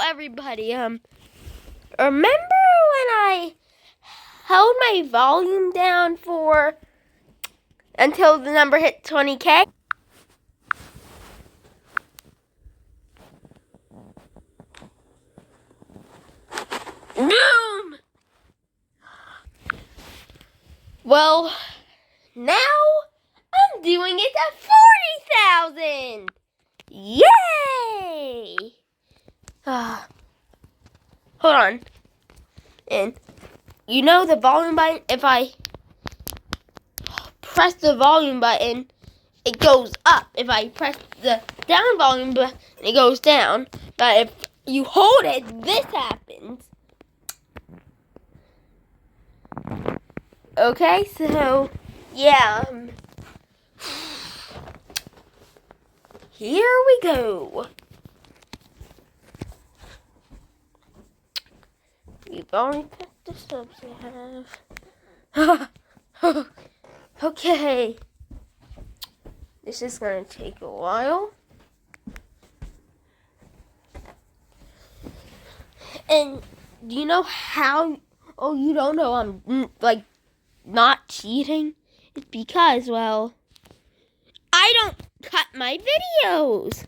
everybody. Remember when I held my volume down for until the number hit 20K? Boom! Well, now I'm doing it at 40,000. Yay! Hold on. And you know the volume button, if I press the volume button, it goes up. If I press the down volume button, it goes down. But if you hold it, this happens. Okay, so yeah. Here we go. We've already picked the subs we have. Okay. This is going to take a while. And do you know how? Oh, you don't know I'm like not cheating? It's because, well, I don't cut my videos.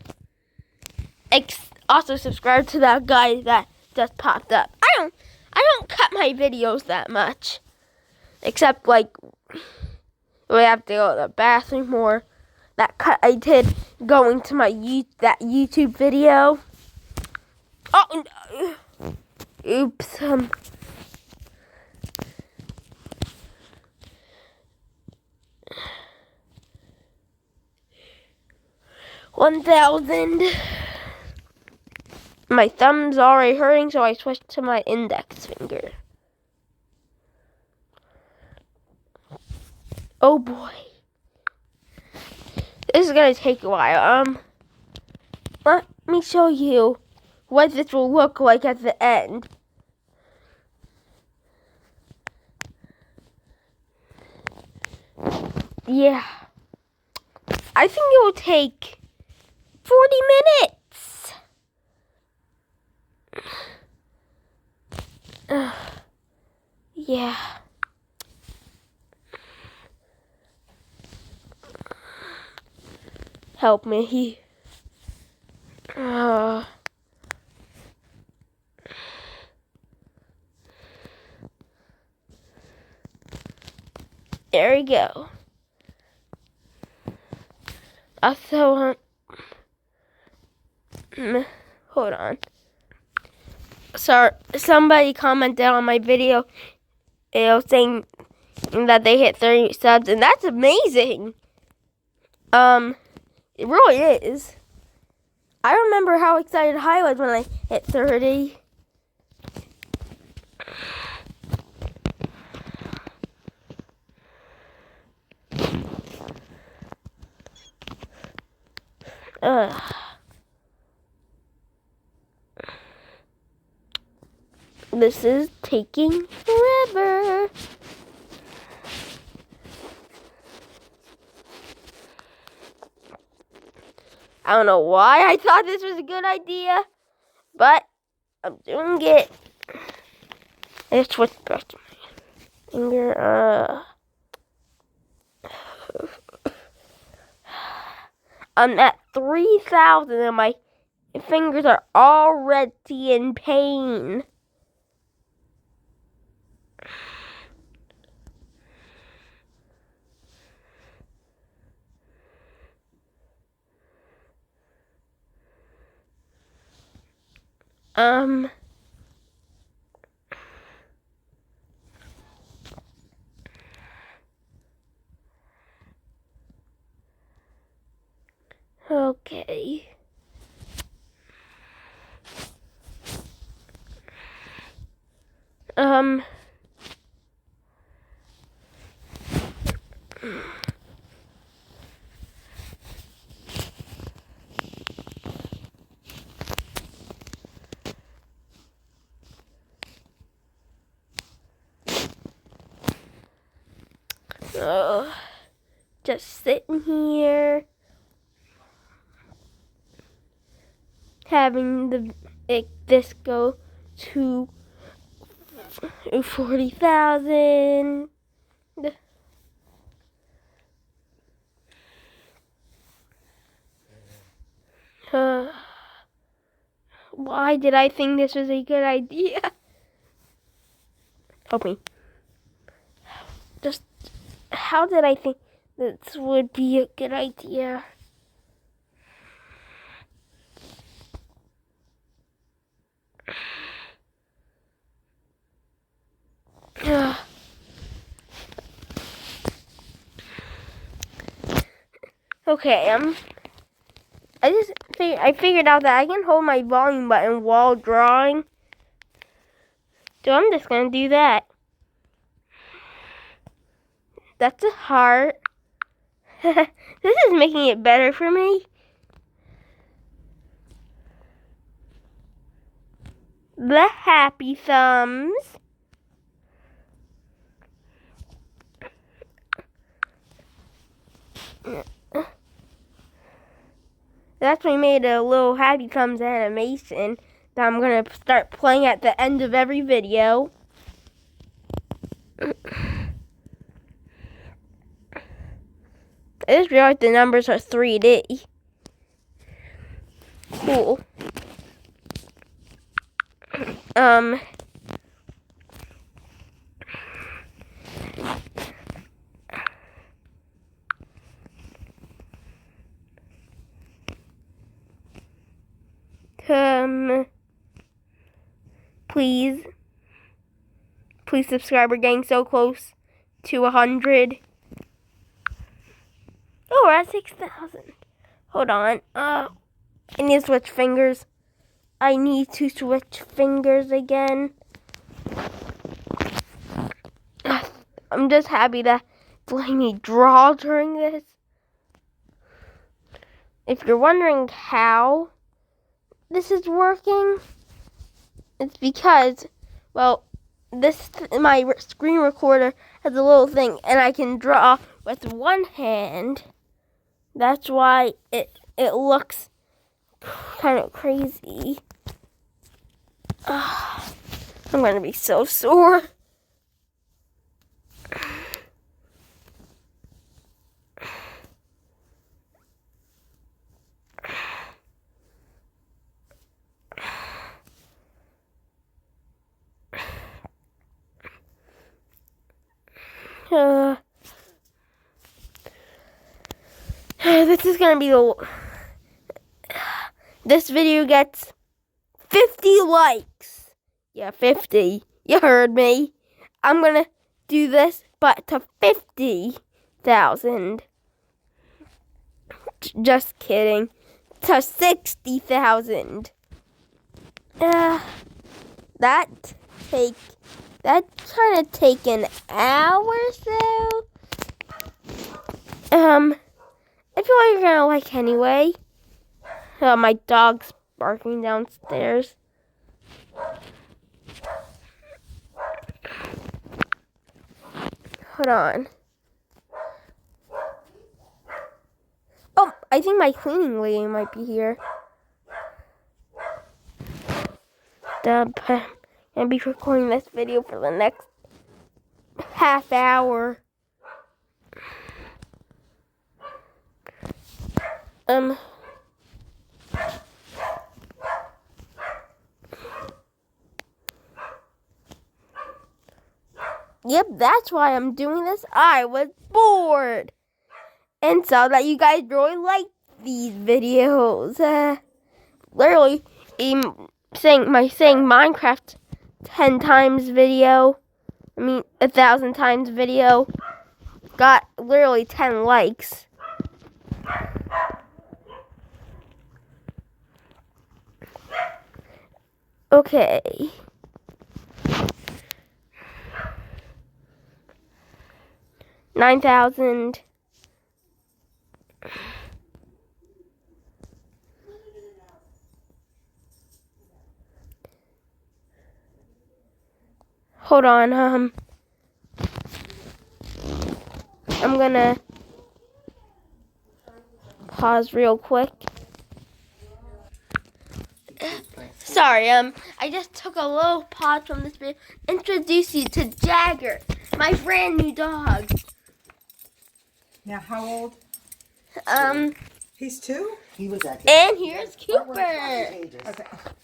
Also subscribe to that guy that just popped up. I don't cut my videos that much. Except like we have to go to the bathroom or that cut I did going to my that YouTube video. Oh no. Oops. 1,000. My thumb's already hurting, so I switched to my index finger. Oh boy. This is gonna take a while. Let me show you what this will look like at the end. Yeah. I think it will take 40 minutes. Yeah. Help me. There we go. Also, hold on. Sorry, somebody commented on my video, saying that they hit 30 subs, and that's amazing. It really is. I remember how excited I was when I hit 30. This is taking forever. I don't know why I thought this was a good idea, but I'm doing it. I just switched back to my finger. I'm at 3,000 and my fingers are already in pain. Okay. Just sitting here. having this go to 40,000. Why did I think this was a good idea? Help me. Just how did I think this would be a good idea? Okay, I figured out that I can hold my volume button while drawing. So I'm just gonna do that. That's a heart. This is making it better for me. The happy thumbs. That's why I made a little happy thumbs animation that I'm going to start playing at the end of every video. I just realized the numbers are 3D. Cool. Please subscribe. We're getting so close to 100. Oh, we're at 6,000. Hold on. I need to switch fingers. I need to switch fingers again. I'm just happy that it's letting me draw during this. If you're wondering how this is working, it's because, well, my screen recorder has a little thing, and I can draw with one hand. That's why it looks kind of crazy. I'm gonna be so sore. This is gonna be this video gets 50 likes. Yeah, 50. You heard me. I'm gonna do this, but to 50,000. Just kidding. To 60,000. That kind of take an hour or so. I feel like you're gonna like anyway. My dog's barking downstairs. Hold on. Oh, I think my cleaning lady might be here. I'm gonna be recording this video for the next half hour. Yep, that's why I'm doing this. I was bored and saw that you guys really like these videos. Literally, saying Minecraft 10 times video, 1,000 times video, got literally 10 likes. Okay. $9,000. Hold on, I'm gonna pause real quick. sorry, I just took a little pause from this video. Introduce you to Jagger, my brand new dog. Now, how old? He's 2? He was at And here's Cooper. Okay.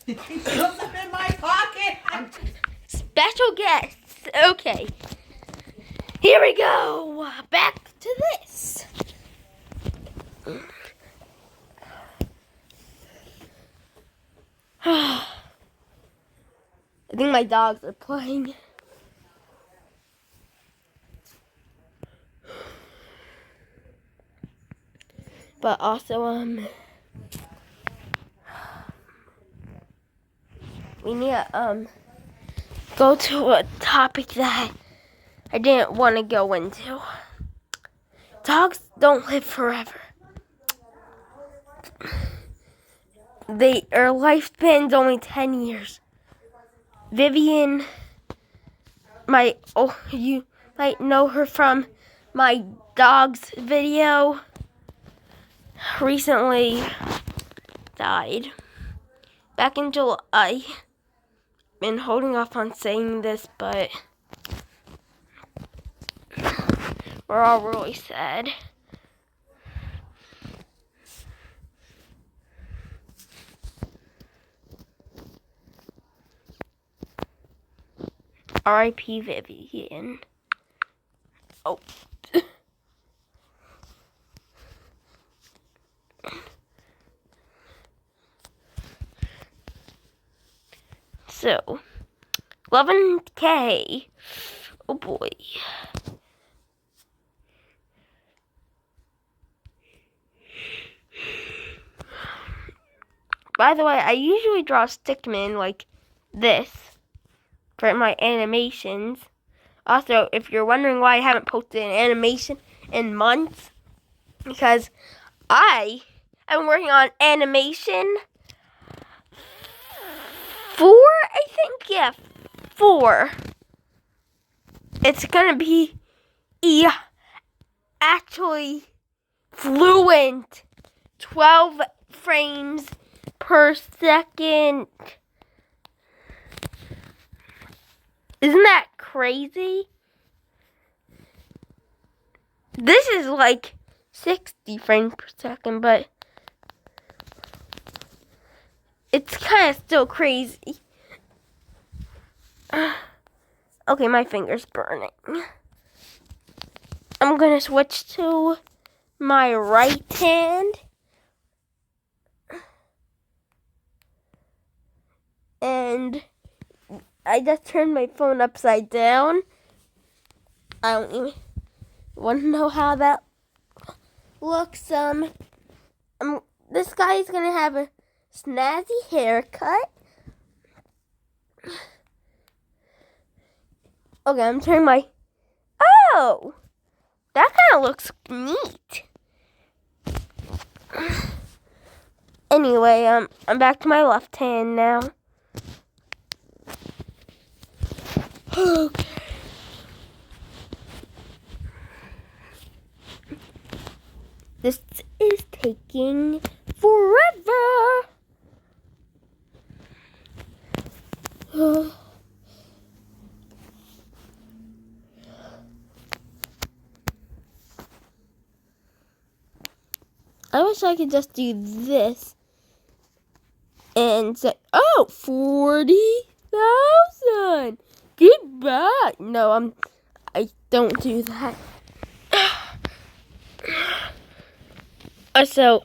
He puts them in my pocket. Special guests. Okay. Here we go. Back to this. I think my dogs are playing. But also, we need to, go to a topic that I didn't want to go into. Dogs don't live forever. Their lifespan's only 10 years. Vivian, you might know her from my dog's video, recently died back in July. Been holding off on saying this, but we're all really sad. R.I.P. Vivian. Oh. So, 11K. Oh boy. By the way, I usually draw stickmen like this for my animations. Also, if you're wondering why I haven't posted an animation in months, because I am working on animation 4, I think. Yeah, 4. It's gonna be actually fluent 12 frames per second. Isn't that crazy? This is like 60 frames per second, but it's kind of still crazy. Okay, my finger's burning. I'm gonna switch to my right hand. And I just turned my phone upside down. I don't even want to know how that looks. This guy's gonna have a snazzy haircut. Okay, I'm turning my. Oh, that kind of looks neat. Anyway, I'm back to my left hand now. Okay. This is taking forever. I wish I could just do this and say, oh, 40,000. Goodbye. No, I don't do that. So,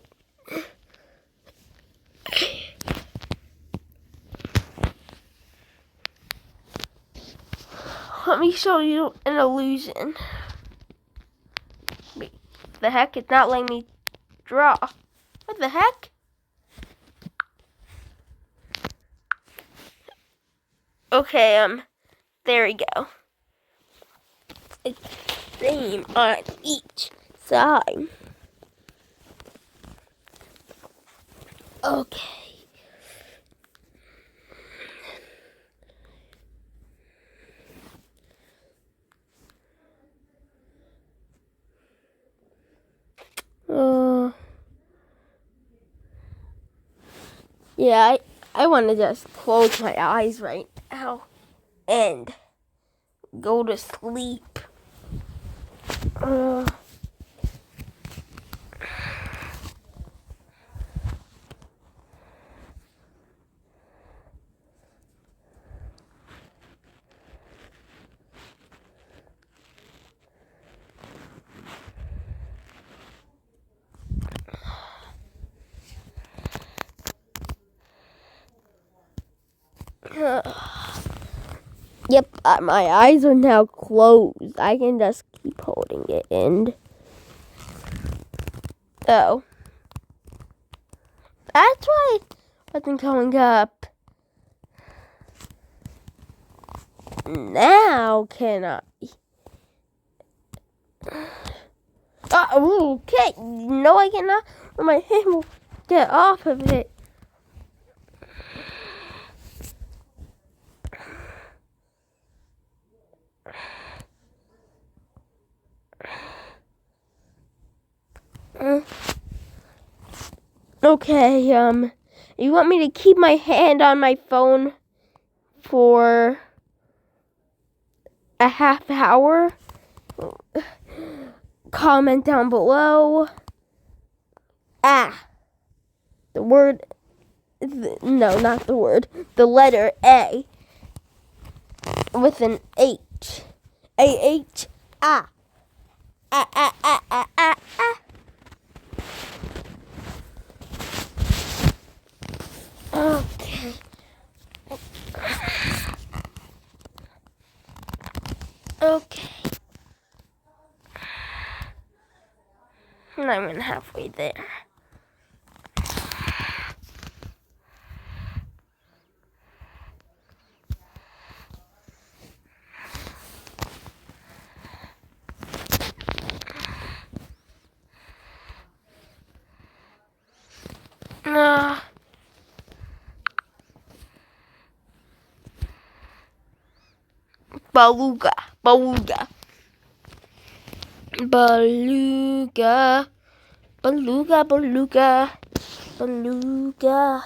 let me show you an illusion. Wait, the heck? It's not letting me draw. What the heck? Okay, there we go. It's the same on each side. Okay. Yeah, I want to just close my eyes right now and go to sleep. Yep, my eyes are now closed. I can just keep holding it in. Oh. That's why it wasn't coming up. Now can I? Okay. No, I cannot. Or my hand will get off of it. Okay, you want me to keep my hand on my phone for a half hour? Comment down below. The word, no, not the word, the letter A with an H. A-H, ah. Okay. Okay. Not even halfway there. Beluga.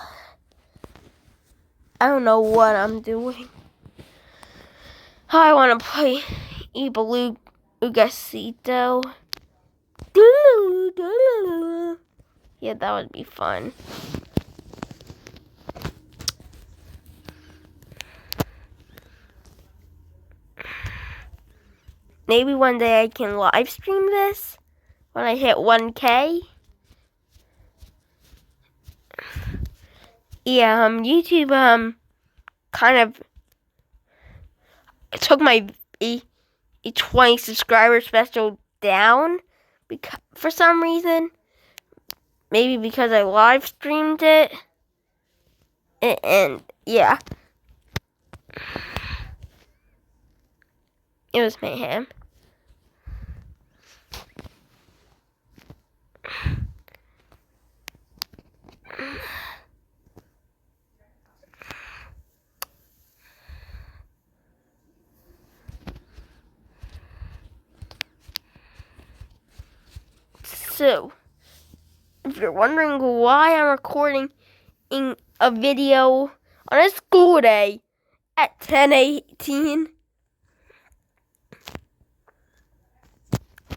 I don't know what I'm doing. I want to play Belugasito. Yeah, that would be fun. Maybe one day I can live stream this when I hit 1K. Yeah, YouTube kind of took my 20 subscriber special down for some reason. Maybe because I live streamed it. And yeah. It was mayhem. So, if you're wondering why I'm recording a video on a school day at 10:18,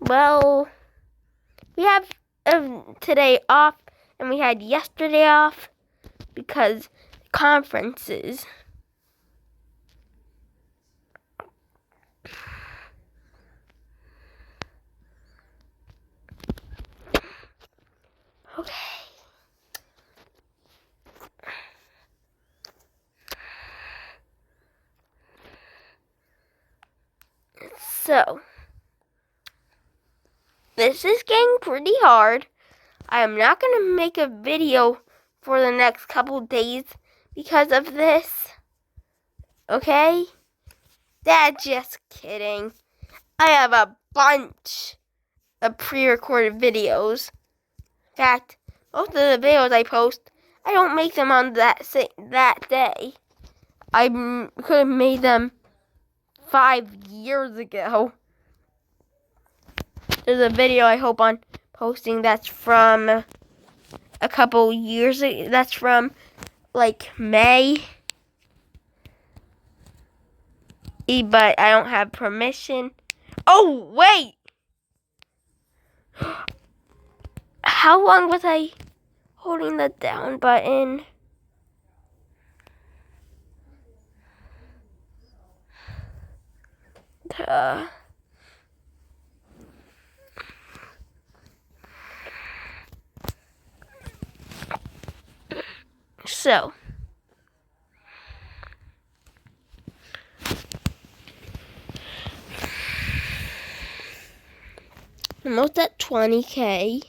well, we have today off and we had yesterday off because conferences. Okay. So, this is getting pretty hard. I am not going to make a video for the next couple days because of this. Okay? That's just kidding. I have a bunch of pre-recorded videos. In fact, most of the videos I post, I don't make them on that day. I could have made them 5 years ago. There's a video I hope on posting that's from a couple years ago. That's from like May. But I don't have permission. Oh, wait! How long was I holding the down button? So. I'm almost at 20K.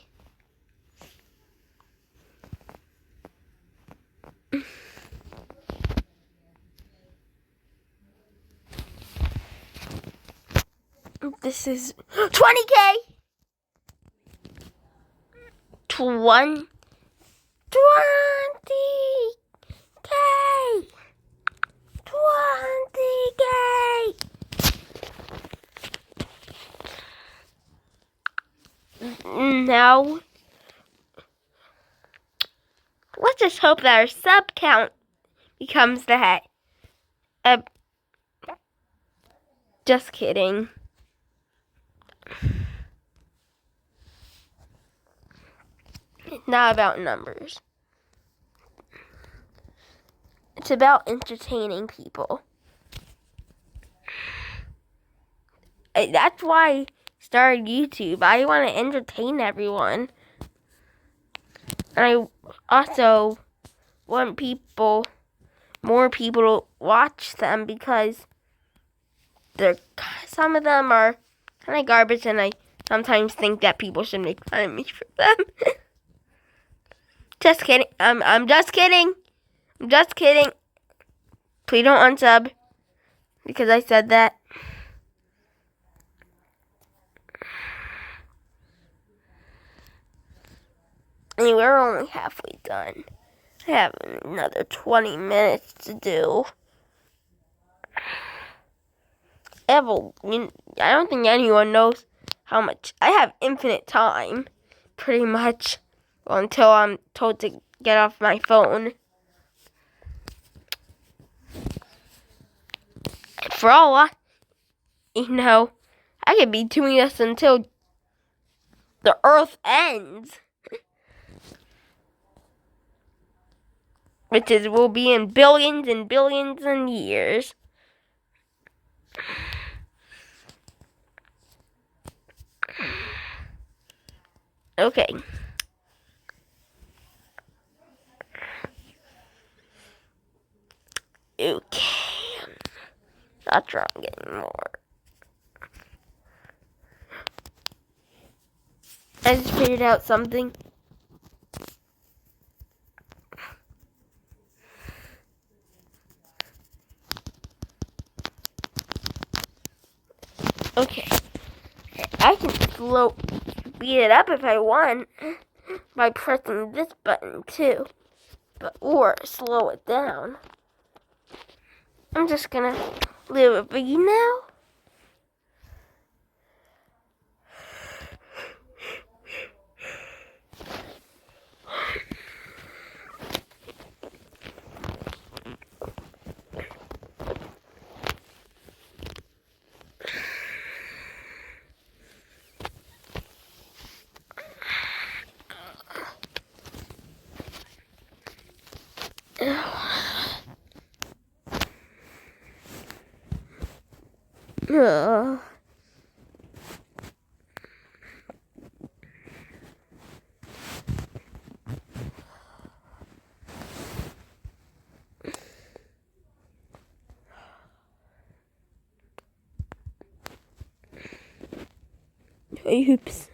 This is 20K. 20K. 20K. Now, let's just hope that our sub count becomes that. Just kidding. It's not about numbers. It's about entertaining people. That's why I started YouTube. I want to entertain everyone. And I also want more people to watch them because some of them are kind of garbage, and I sometimes think that people should make fun of me for them. Just kidding. I'm just kidding. I'm just kidding. Please don't unsub because I said that. And we're only halfway done. I have another 20 minutes to do. I don't think anyone knows how much. I have infinite time, pretty much, until I'm told to get off my phone. For all I could be doing this until the earth ends. Which will be in billions and billions of years. Okay. Not drunk anymore. I just figured out something. Okay. I can speed it up if I want by pressing this button too. Or slow it down. I'm just gonna leave it be now. Oops.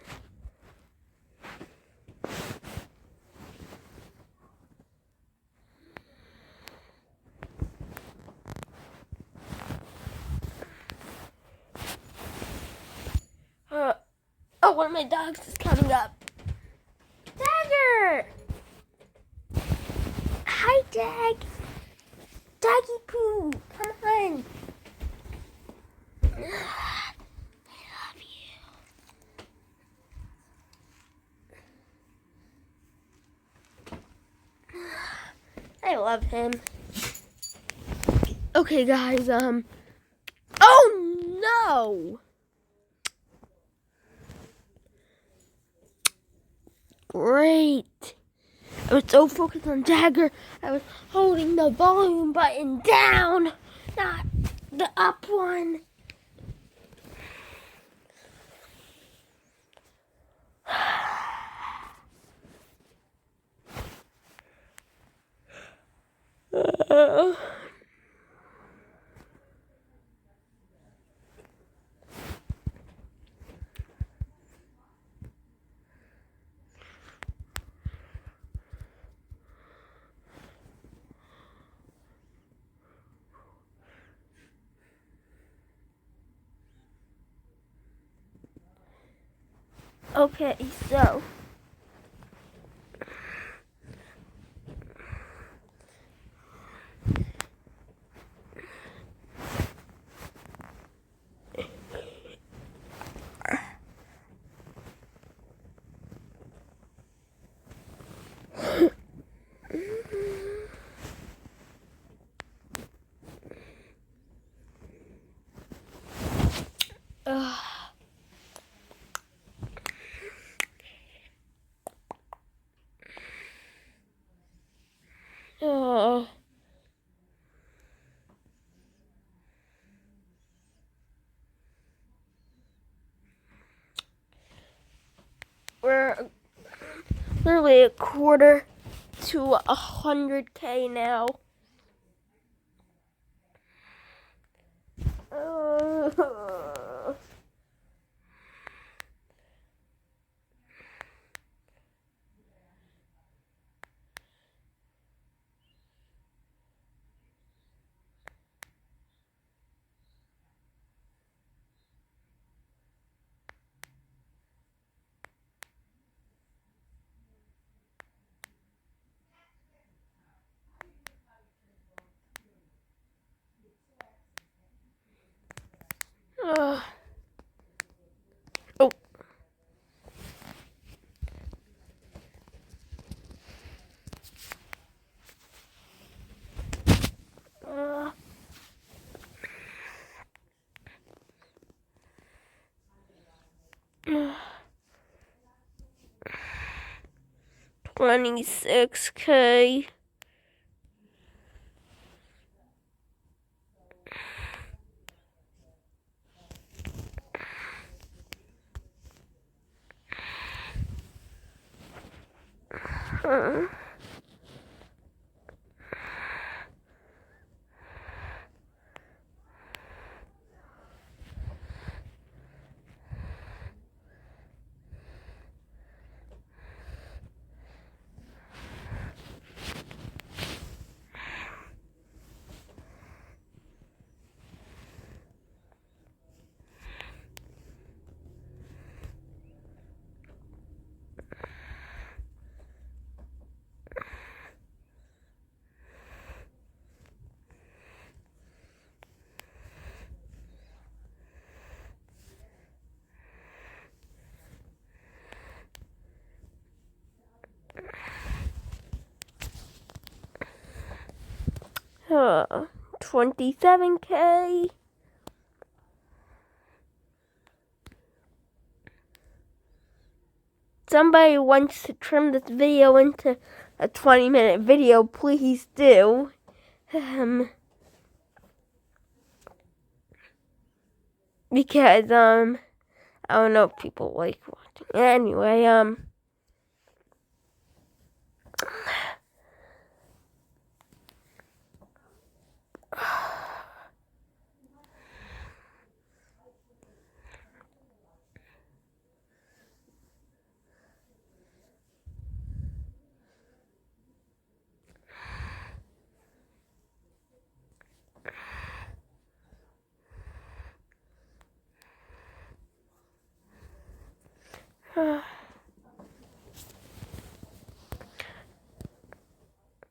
Oh, one of my dogs is coming up. Dagger! Hi, Dag. Doggy poo, come on. I love you. I I love him. Okay, guys, oh no! Great. I was so focused on Jagger, I was holding the volume button down, not the up one. Okay, so uh, we're literally a quarter to 100K now. Oh. 26K. Uh, 27K. Somebody wants to trim this video into a 20-minute video, please do. Because, I don't know if people like watching. Anyway,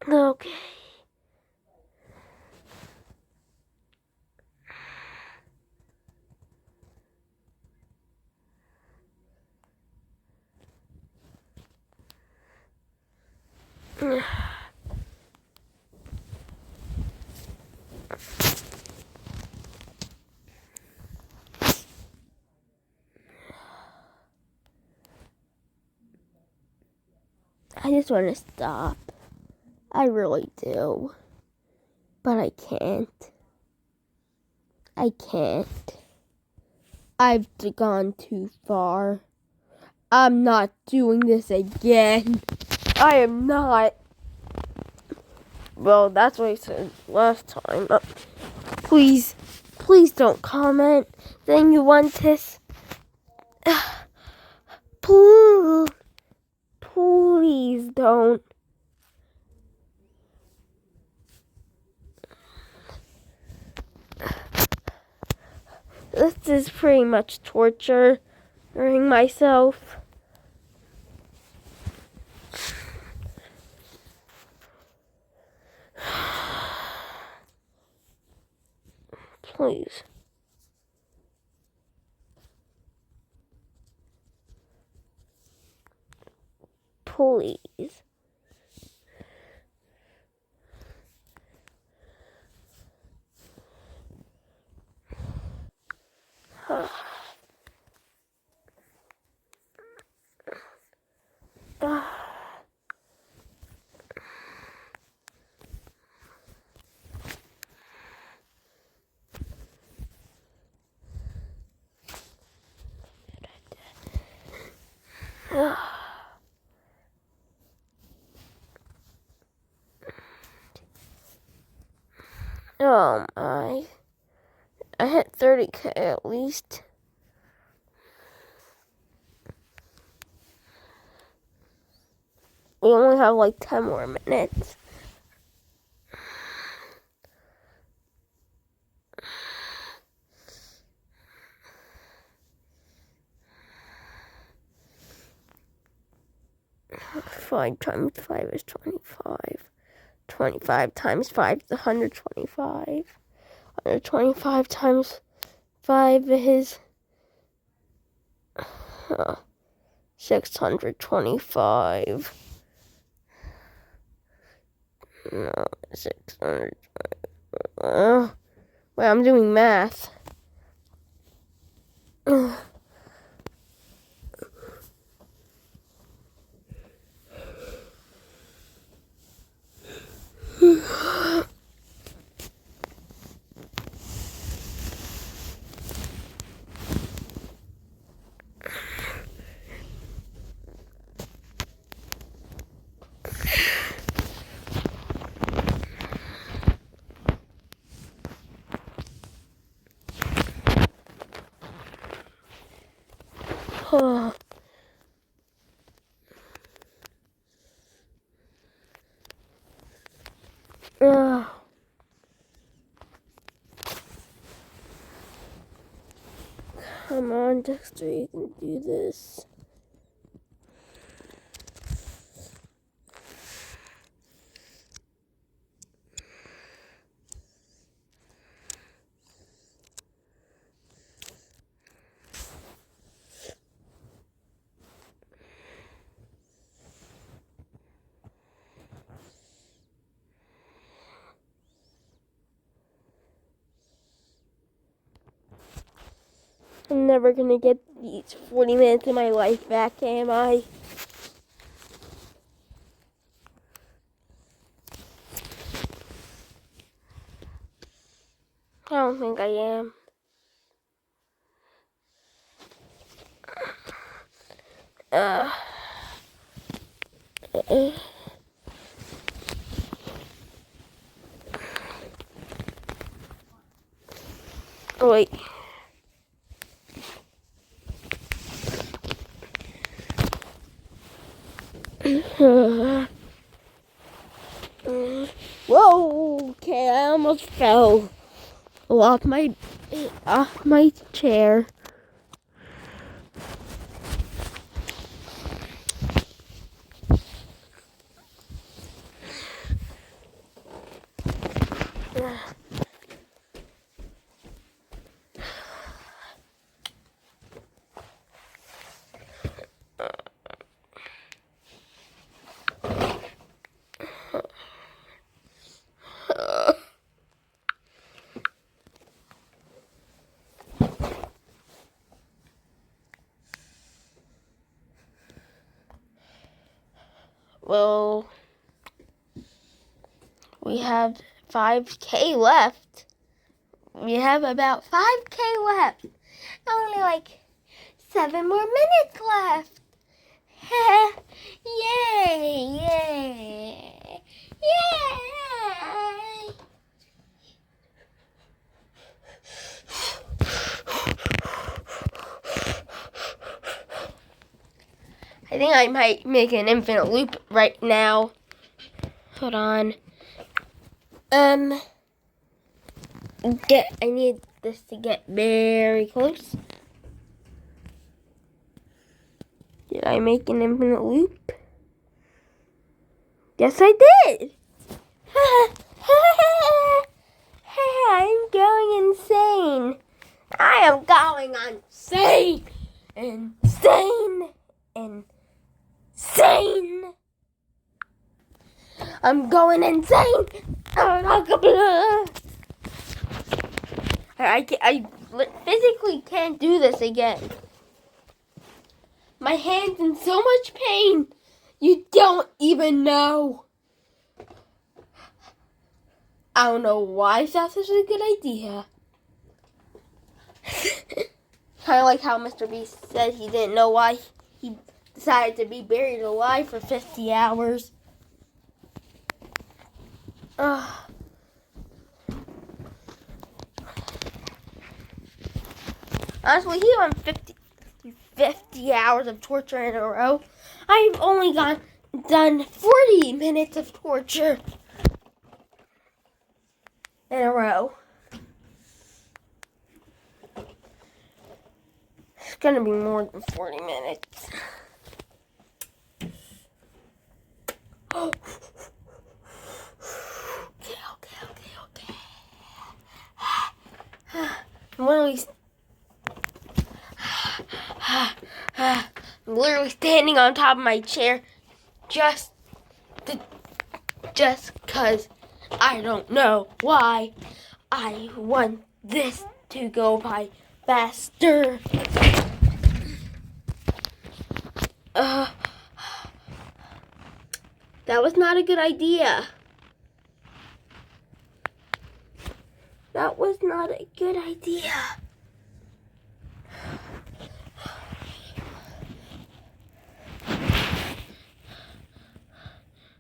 okay. I just want to stop. I really do. But I can't. I can't. I've gone too far. I'm not doing this again. I am not. Well, that's what I said last time. Please don't comment saying you want this. Please don't. This is pretty much torturing myself. Please. Please. Oh my. I hit 30K at least. We only have like 10 more minutes. Five times 5 is 25. 25 times 5 is 125. 125 times 5 is 625. No, 600. Wait, I'm doing math. Come on, Dexter, you can do this. I'm never gonna get these 40 minutes of my life back, am I? I don't think I am. Oh, wait. Whoa! Okay, I almost fell off my chair. Well, we have 5K left. We have about 5K left. Only like 7 more minutes left. Yay! Yay! Yay! I think I might make an infinite loop right now. Hold on. I need this to get very close. Did I make an infinite loop? Yes, I did. I'm going insane. I am going insane. Insane. Insane. I'm going insane. I physically can't do this again. My hand's in so much pain. You don't even know. I don't know why that's such a good idea. Kind of like how Mr. Beast said he didn't know why he decided to be buried alive for 50 hours. Honestly, he went 50 hours of torture in a row. I've only done 40 minutes of torture in a row. It's gonna be more than 40 minutes. Okay. I'm literally standing on top of my chair just because I don't know why I want this to go by faster. That was not a good idea. That was not a good idea.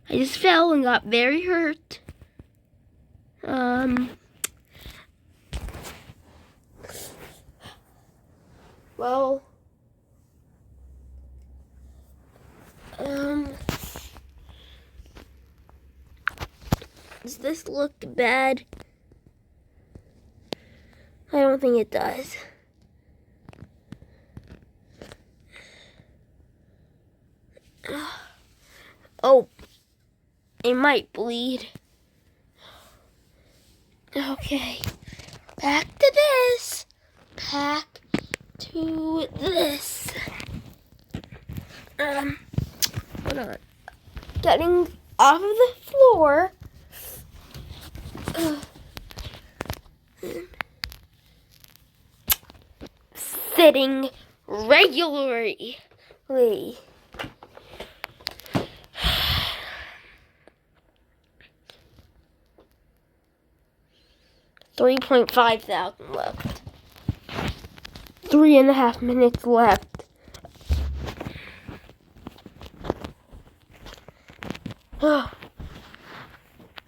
I just fell and got very hurt. Well, does this look bad? I don't think it does. Oh, it might bleed. Okay, back to this. Back to this. Hold on. Getting off of the floor. Sitting regularly. 3.5 thousand left. 3.5 minutes left.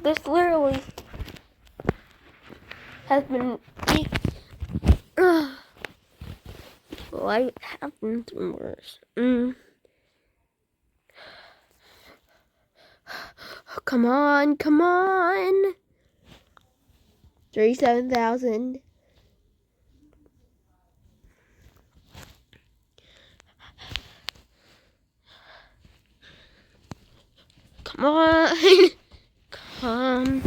This literally has been. Well, I have been through worse. Come on. 37,000. Come on. Come on.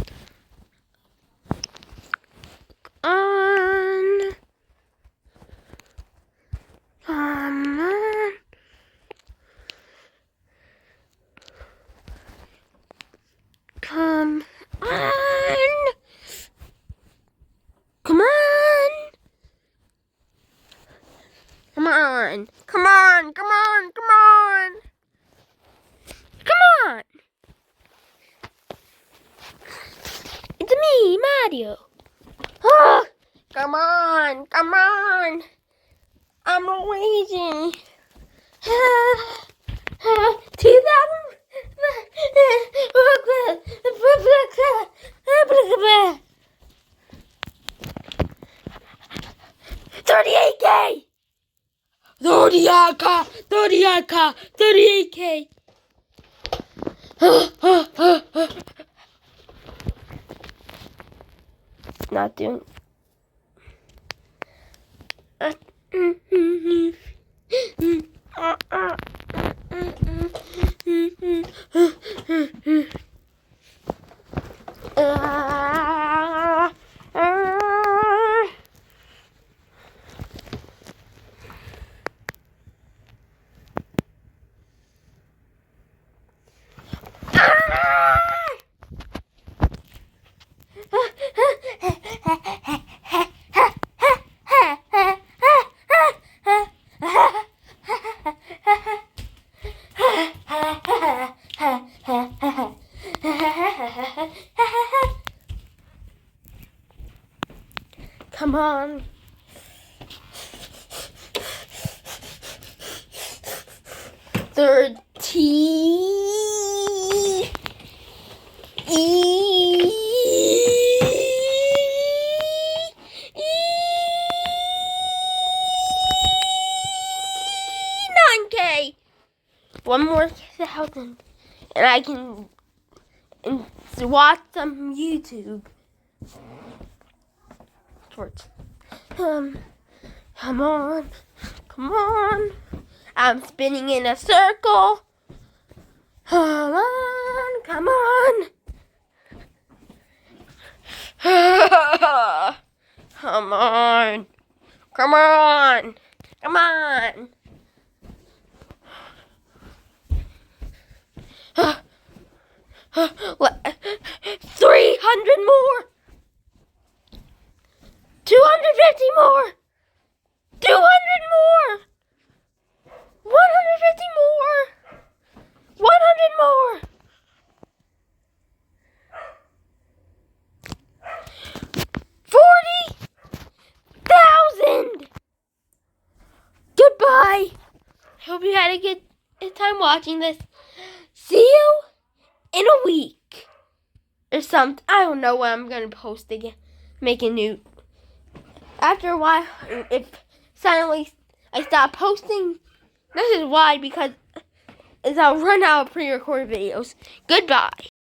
Come on. Come on. Come on. Come on. Come on. Come on. Come on. Come on. me, Mario. Oh, come on, come on. I'm waiting. 38K. 38K. Not doing. Come on. Third T. E. 9K. One more 1,000, and I can watch some YouTube. Shorts. Come on, come on. I'm spinning in a circle. Come on, come on. Come on, come on, come on. 300 more. 250 more. 200 more. 150 more. 100 more. 40,000. Goodbye. Hope you had a good time watching this. See you in a week or something. I don't know when I'm gonna post again. Make a new. After a while, if suddenly I stop posting, this is why, because I'll run out of pre-recorded videos. Goodbye.